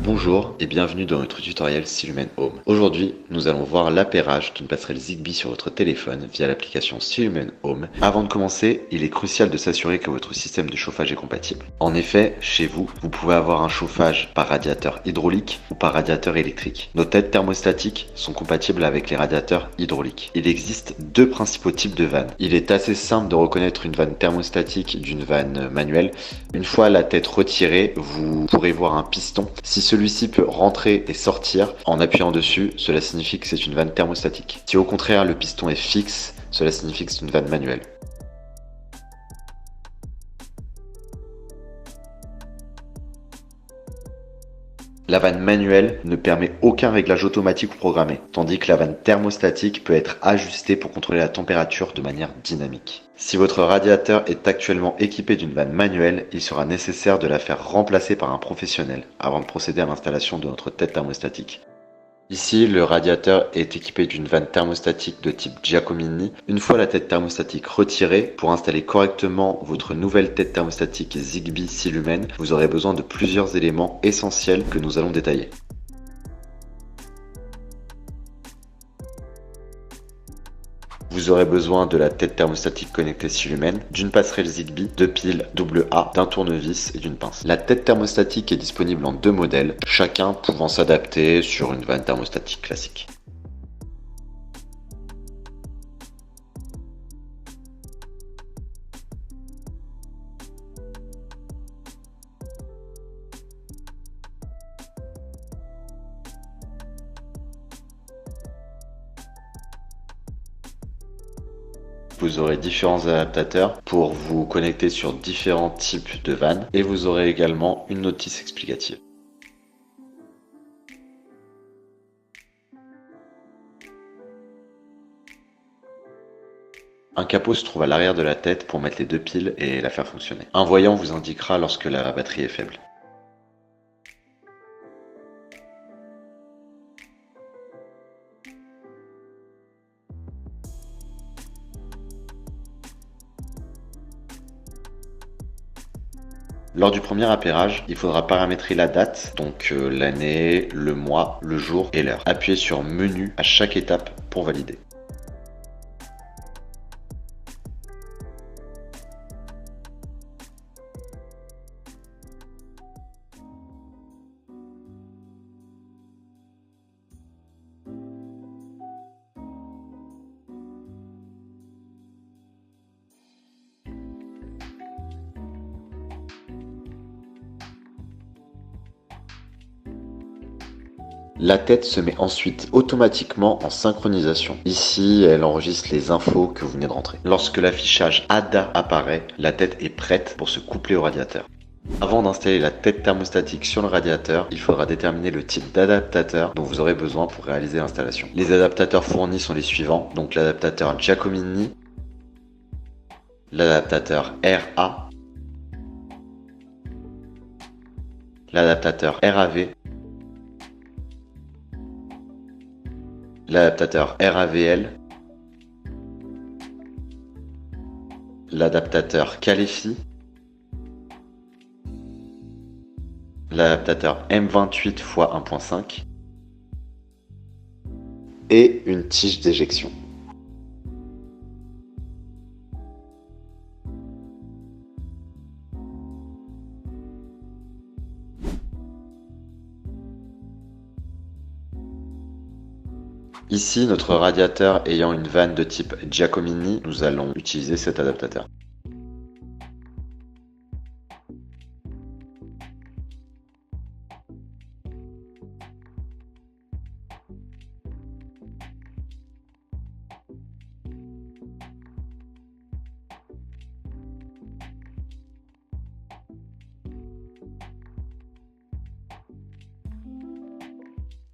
Bonjour et bienvenue dans notre tutoriel Silumen Home. Aujourd'hui, nous allons voir l'appairage d'une passerelle Zigbee sur votre téléphone via l'application Silumen Home. Avant de commencer, il est crucial de s'assurer que votre système de chauffage est compatible. En effet, chez vous, vous pouvez avoir un chauffage par radiateur hydraulique ou par radiateur électrique. Nos têtes thermostatiques sont compatibles avec les radiateurs hydrauliques. Il existe deux principaux types de vannes. Il est assez simple de reconnaître une vanne thermostatique d'une vanne manuelle. Une fois la tête retirée, vous pourrez voir un piston. Si celui-ci peut rentrer et sortir en appuyant dessus, cela signifie que c'est une vanne thermostatique. Si au contraire le piston est fixe, cela signifie que c'est une vanne manuelle. La vanne manuelle ne permet aucun réglage automatique ou programmé, tandis que la vanne thermostatique peut être ajustée pour contrôler la température de manière dynamique. Si votre radiateur est actuellement équipé d'une vanne manuelle, il sera nécessaire de la faire remplacer par un professionnel avant de procéder à l'installation de notre tête thermostatique. Ici, le radiateur est équipé d'une vanne thermostatique de type Giacomini. Une fois la tête thermostatique retirée, pour installer correctement votre nouvelle tête thermostatique Zigbee Silumen, vous aurez besoin de plusieurs éléments essentiels que nous allons détailler. Vous aurez besoin de la tête thermostatique connectée Silumen, d'une passerelle Zigbee, de piles AA, d'un tournevis et d'une pince. La tête thermostatique est disponible en deux modèles, chacun pouvant s'adapter sur une vanne thermostatique classique. Vous aurez différents adaptateurs pour vous connecter sur différents types de vannes et vous aurez également une notice explicative. Un capot se trouve à l'arrière de la tête pour mettre les deux piles et la faire fonctionner. Un voyant vous indiquera lorsque la batterie est faible. Lors du premier appairage, il faudra paramétrer la date, donc l'année, le mois, le jour et l'heure. Appuyez sur Menu à chaque étape pour valider. La tête se met ensuite automatiquement en synchronisation. Ici, elle enregistre les infos que vous venez de rentrer. Lorsque l'affichage ADA apparaît, la tête est prête pour se coupler au radiateur. Avant d'installer la tête thermostatique sur le radiateur, il faudra déterminer le type d'adaptateur dont vous aurez besoin pour réaliser l'installation. Les adaptateurs fournis sont les suivants, donc l'adaptateur Giacomini, l'adaptateur RA, l'adaptateur RAV, l'adaptateur RAVL, l'adaptateur Calefi, l'adaptateur M28 x 1.5 et une tige d'éjection. Ici, notre radiateur ayant une vanne de type Giacomini, nous allons utiliser cet adaptateur.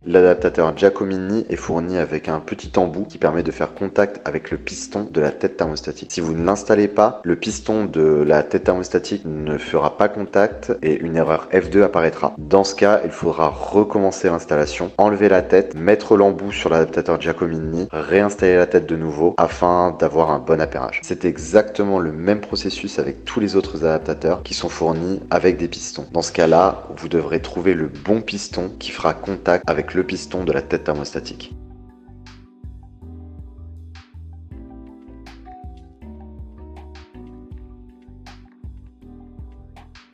L'adaptateur Giacomini est fourni avec un petit embout qui permet de faire contact avec le piston de la tête thermostatique. Si vous ne l'installez pas, le piston de la tête thermostatique ne fera pas contact et une erreur F2 apparaîtra. Dans ce cas, il faudra recommencer l'installation, enlever la tête, mettre l'embout sur l'adaptateur Giacomini, réinstaller la tête de nouveau afin d'avoir un bon appairage. C'est exactement le même processus avec tous les autres adaptateurs qui sont fournis avec des pistons. Dans ce cas-là, vous devrez trouver le bon piston qui fera contact avec le piston de la tête thermostatique.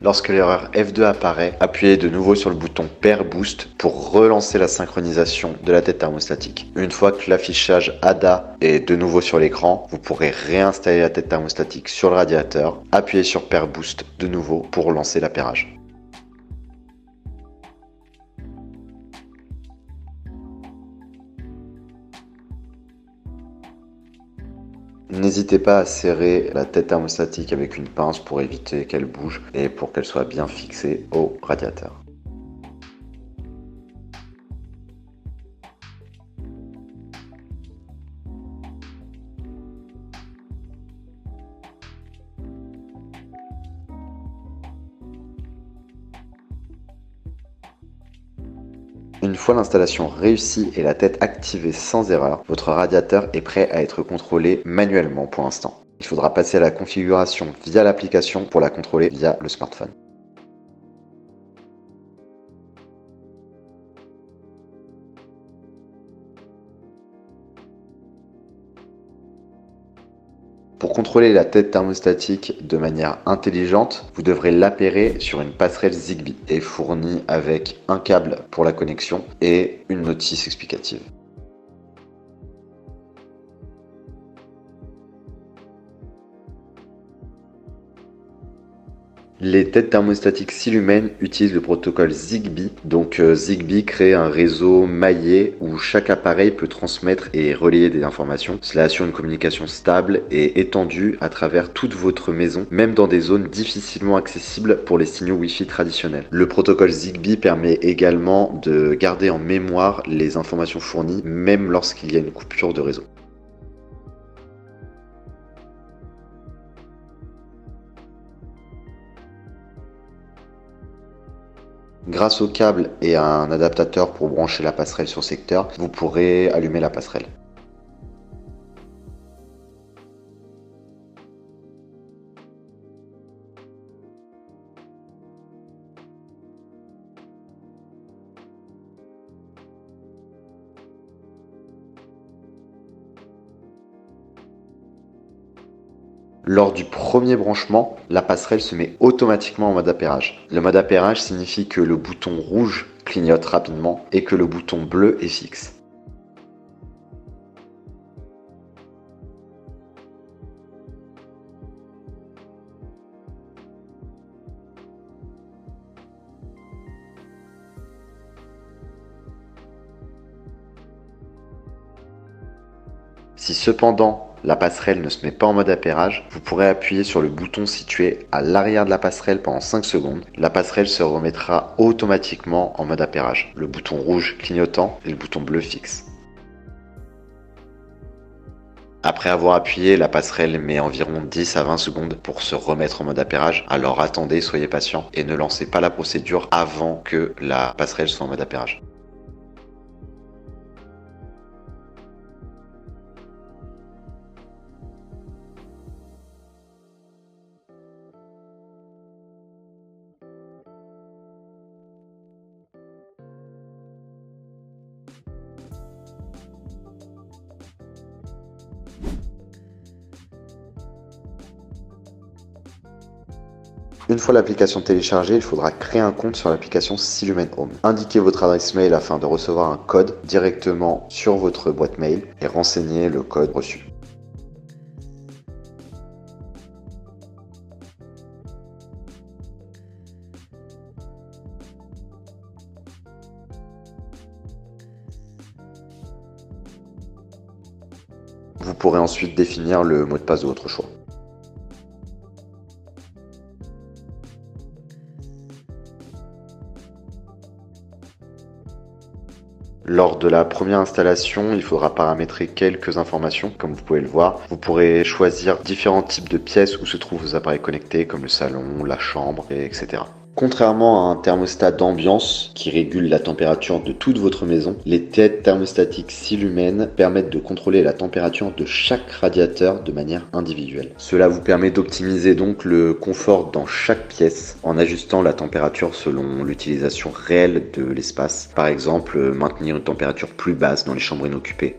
Lorsque l'erreur F2 apparaît, appuyez de nouveau sur le bouton Pair Boost pour relancer la synchronisation de la tête thermostatique. Une fois que l'affichage ADA est de nouveau sur l'écran, vous pourrez réinstaller la tête thermostatique sur le radiateur, appuyer sur Pair Boost de nouveau pour lancer l'appairage. N'hésitez pas à serrer la tête thermostatique avec une pince pour éviter qu'elle bouge et pour qu'elle soit bien fixée au radiateur. Une fois l'installation réussie et la tête activée sans erreur, votre radiateur est prêt à être contrôlé manuellement pour l'instant. Il faudra passer à la configuration via l'application pour la contrôler via le smartphone. Pour contrôler la tête thermostatique de manière intelligente, vous devrez l'appairer sur une passerelle Zigbee et fournie avec un câble pour la connexion et une notice explicative. Les têtes thermostatiques Silumen utilisent le protocole Zigbee. Donc Zigbee crée un réseau maillé où chaque appareil peut transmettre et relayer des informations. Cela assure une communication stable et étendue à travers toute votre maison, même dans des zones difficilement accessibles pour les signaux Wi-Fi traditionnels. Le protocole Zigbee permet également de garder en mémoire les informations fournies, même lorsqu'il y a une coupure de réseau. Grâce au câble et à un adaptateur pour brancher la passerelle sur secteur, vous pourrez allumer la passerelle. Lors du premier branchement, la passerelle se met automatiquement en mode appairage. Le mode appairage signifie que le bouton rouge clignote rapidement et que le bouton bleu est fixe. Si cependant la passerelle ne se met pas en mode appairage, vous pourrez appuyer sur le bouton situé à l'arrière de la passerelle pendant 5 secondes. La passerelle se remettra automatiquement en mode appairage, le bouton rouge clignotant et le bouton bleu fixe. Après avoir appuyé, la passerelle met environ 10 à 20 secondes pour se remettre en mode appairage. Alors attendez, soyez patient et ne lancez pas la procédure avant que la passerelle soit en mode appairage. Une fois l'application téléchargée, il faudra créer un compte sur l'application Silumen Home. Indiquez votre adresse mail afin de recevoir un code directement sur votre boîte mail et renseignez le code reçu. Vous pourrez ensuite définir le mot de passe de votre choix. Lors de la première installation, il faudra paramétrer quelques informations, comme vous pouvez le voir. Vous pourrez choisir différents types de pièces où se trouvent vos appareils connectés, comme le salon, la chambre, etc. Contrairement à un thermostat d'ambiance qui régule la température de toute votre maison, les têtes thermostatiques Silumen permettent de contrôler la température de chaque radiateur de manière individuelle. Cela vous permet d'optimiser donc le confort dans chaque pièce en ajustant la température selon l'utilisation réelle de l'espace. Par exemple, maintenir une température plus basse dans les chambres inoccupées.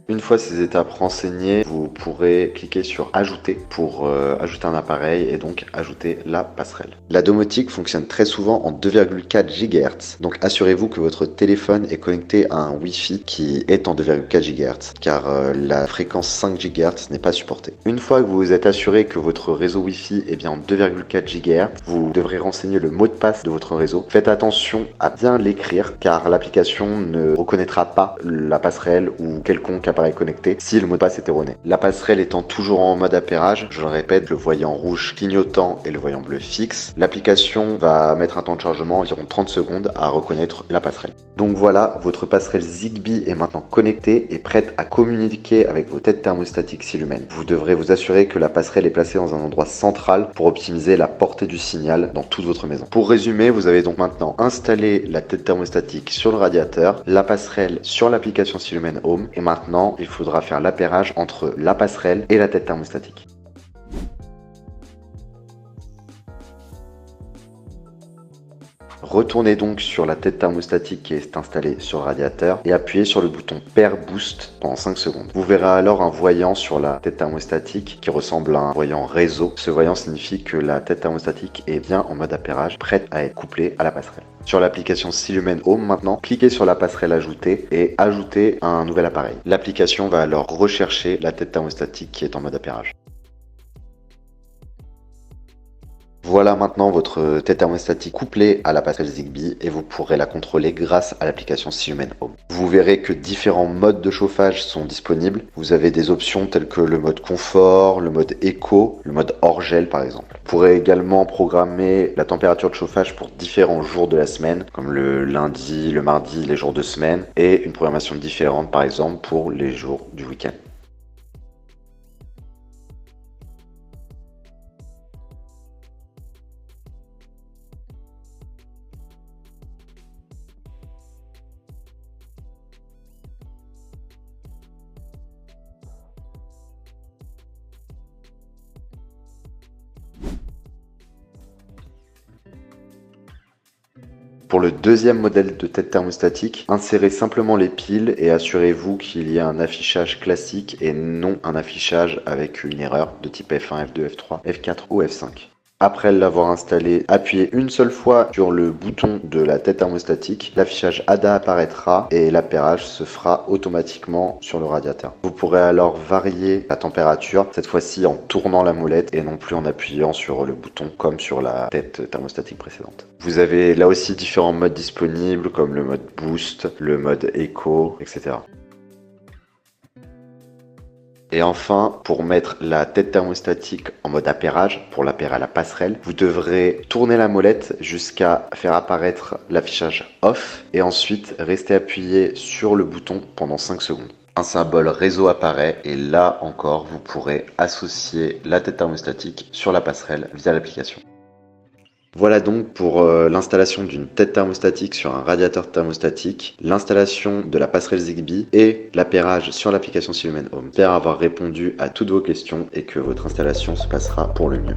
Une fois ces étapes renseignées, vous pourrez cliquer sur Ajouter pour ajouter un appareil et donc ajouter la passerelle. La domotique fonctionne très souvent en 2,4 GHz, donc assurez-vous que votre téléphone est connecté à un Wi-Fi qui est en 2,4 GHz, car la fréquence 5 GHz n'est pas supportée. Une fois que vous vous êtes assuré que votre réseau Wi-Fi est bien en 2,4 GHz, vous devrez renseigner le mot de passe de votre réseau. Faites attention à bien l'écrire, car l'application ne reconnaîtra pas la passerelle ou quelconque appareil connecté si le mot de passe est erroné. La passerelle étant toujours en mode appairage, je le répète, le voyant rouge clignotant et le voyant bleu fixe, l'application va mettre un temps de chargement environ 30 secondes à reconnaître la passerelle. Donc voilà, votre passerelle Zigbee est maintenant connectée et prête à communiquer avec vos têtes thermostatiques Silumen. Vous devrez vous assurer que la passerelle est placée dans un endroit central pour optimiser la portée du signal dans toute votre maison. Pour résumer, vous avez donc maintenant installé la tête thermostatique sur le radiateur, la passerelle sur l'application Silumen Home et maintenant il faudra faire l'appairage entre la passerelle et la tête thermostatique. Retournez donc sur la tête thermostatique qui est installée sur le radiateur et appuyez sur le bouton Pair Boost pendant 5 secondes. Vous verrez alors un voyant sur la tête thermostatique qui ressemble à un voyant réseau. Ce voyant signifie que la tête thermostatique est bien en mode appairage, prête à être couplée à la passerelle. Sur l'application Silumen Home maintenant, cliquez sur la passerelle ajoutée et ajoutez un nouvel appareil. L'application va alors rechercher la tête thermostatique qui est en mode appairage. Voilà maintenant votre tête thermostatique couplée à la passerelle Zigbee et vous pourrez la contrôler grâce à l'application Silumen Home. Vous verrez que différents modes de chauffage sont disponibles. Vous avez des options telles que le mode confort, le mode éco, le mode hors gel par exemple. Vous pourrez également programmer la température de chauffage pour différents jours de la semaine, comme le lundi, le mardi, les jours de semaine, et une programmation différente par exemple pour les jours du week-end. Pour le deuxième modèle de tête thermostatique, insérez simplement les piles et assurez-vous qu'il y ait un affichage classique et non un affichage avec une erreur de type F1, F2, F3, F4 ou F5. Après l'avoir installé, appuyez une seule fois sur le bouton de la tête thermostatique, l'affichage ADA apparaîtra et l'appairage se fera automatiquement sur le radiateur. Vous pourrez alors varier la température, cette fois-ci en tournant la molette et non plus en appuyant sur le bouton comme sur la tête thermostatique précédente. Vous avez là aussi différents modes disponibles comme le mode boost, le mode éco, etc. Et enfin, pour mettre la tête thermostatique en mode appairage, pour l'appairer à la passerelle, vous devrez tourner la molette jusqu'à faire apparaître l'affichage off et ensuite rester appuyé sur le bouton pendant 5 secondes. Un symbole réseau apparaît et là encore, vous pourrez associer la tête thermostatique sur la passerelle via l'application. Voilà donc pour l'installation d'une tête thermostatique sur un radiateur thermostatique, l'installation de la passerelle Zigbee et l'appairage sur l'application Silumen Home. J'espère avoir répondu à toutes vos questions et que votre installation se passera pour le mieux.